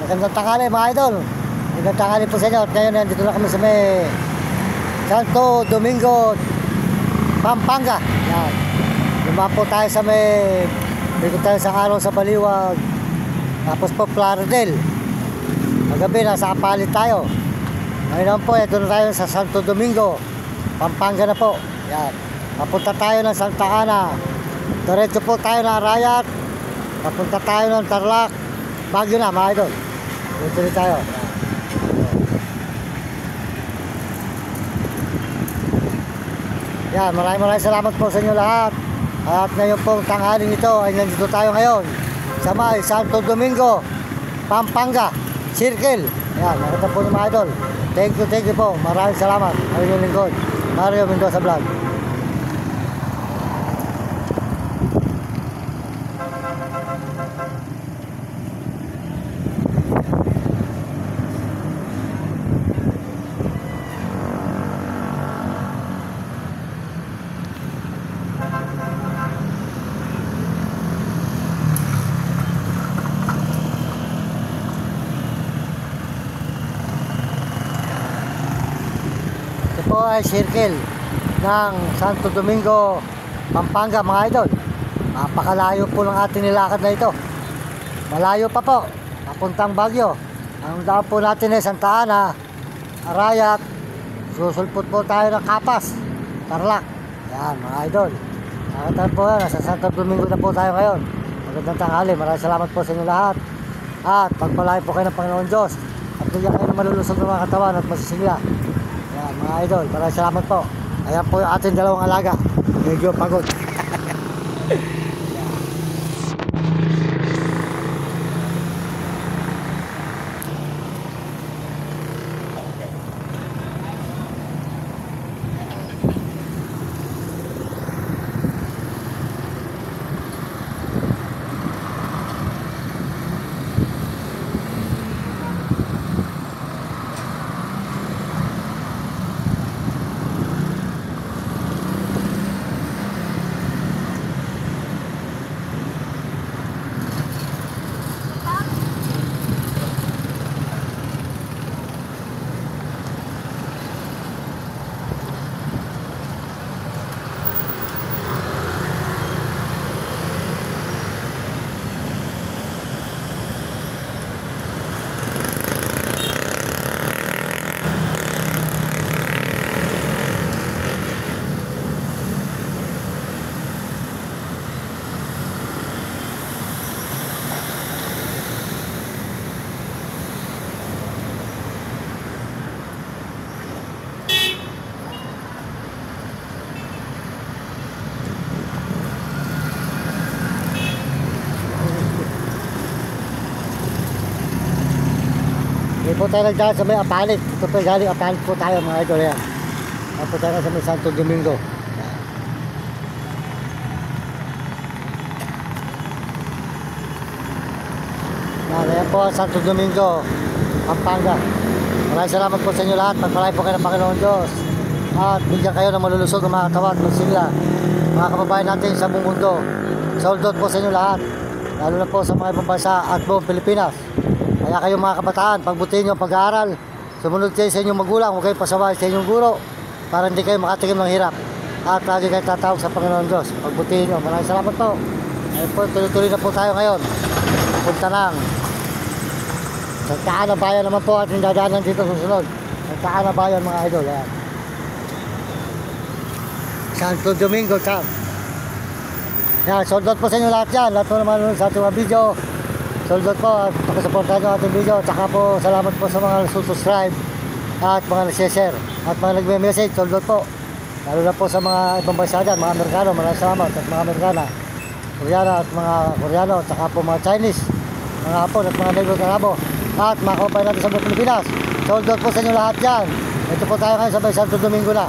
Magandang tanghali mga idol. Magandang tanghali po sa inyo. At ngayon nandito na kami sa may Santo Domingo, Pampanga. Yan. Luma po tayo sa may dito tayo sa araw sa Baliwag. Tapos po Plaridel. Magabi nasa Apalit tayo. Ngayon po ito na tayo sa Santo Domingo, Pampanga na po. Yan. Papunta tayo ng Santa Ana. Diretso po tayo ng Arayat. Papunta tayo ng Tarlac. Baguio na mga idol. Dito tayo. Yan, maraming salamat po sa inyo lahat. At ngayon pong tanghaling ito ay nandito tayo ngayon sa may Santo Domingo, Pampanga Circle. Yan, nakita po ni mga idol. Thank you po. Maraming salamat. Maraming lingkod. Mario Mendoza Vlog. Ito ay circle ng Santo Domingo, Pampanga mga idol. Napakalayo po ng ating nilakad na ito. Malayo pa po, papuntang Baguio. Ang daan po natin ay Santa Ana, Arayat. Susulpot po tayo ng Kapas, Tarlac. Yan mga idol. Nakatan po yan, nasa Santo Domingo na po tayo ngayon. Magandang tanghali, maraming salamat po sa inyo lahat. At pagpalain po kayo ng Panginoon Diyos. At bigyan kayo ng malulusog ng mga katawan at masisigla. Yan mga idol, maraming salamat po. Ayan po yung ating dalawang alaga. Medyo pagod. Hindi po tayo nagdaan sa may Apalit. Ito po galing Apalit po tayo mga idol yan. Ito po tayo sa may Santo Domingo. Yan po Santo Domingo, Pampanga. Maraming salamat po sa inyo lahat. Pagpalain po kayo ng Panginoon Diyos. At bigyan kayo ng malulusog ng mga katawan, magsigla. Mga kababayan natin sa buong mundo. Sold out po sa inyo lahat. Lalo na po sa mga ibang bansa at buong Pilipinas. Kaya kayong mga kabataan, pagbutihin nyo ang pag-aaral. Sumunod kayo sa inyong magulang, huwag kayo pasaway sa inyong guro para hindi kayo makatikim ng hirap. At lagi kayo tatawag sa Panginoon Diyos. Pagbutihin nyo. Maraming salamat po. Ayun po, tuloy-tuloy na po tayo ngayon. Punta ng Santa Ana Bayan naman po at yung dadaanan dito susunod. Santa Ana Bayan mga idol. Ayan. Santo Domingo Camp. Yan, sold out po sa inyo lahat yan. Lahat po naman sa ating mga video. Sold out po at pakisuportahan nyo ating video. Tsaka po salamat po sa mga nagsusubscribe at mga nag-share at mga nagme-message. Sold out po. Lalo na po sa mga ibang bansa dyan, mga Amerikano. Maraming salamat at mga Amerikana, Koreana at mga Koreano. Tsaka po mga Chinese, mga Hapon at mga Negro Carabo. At mga kababayan natin sa buong Pilipinas. Sold out po sa inyo lahat yan. Ito po tayo ngayon sa may Santo Domingo na.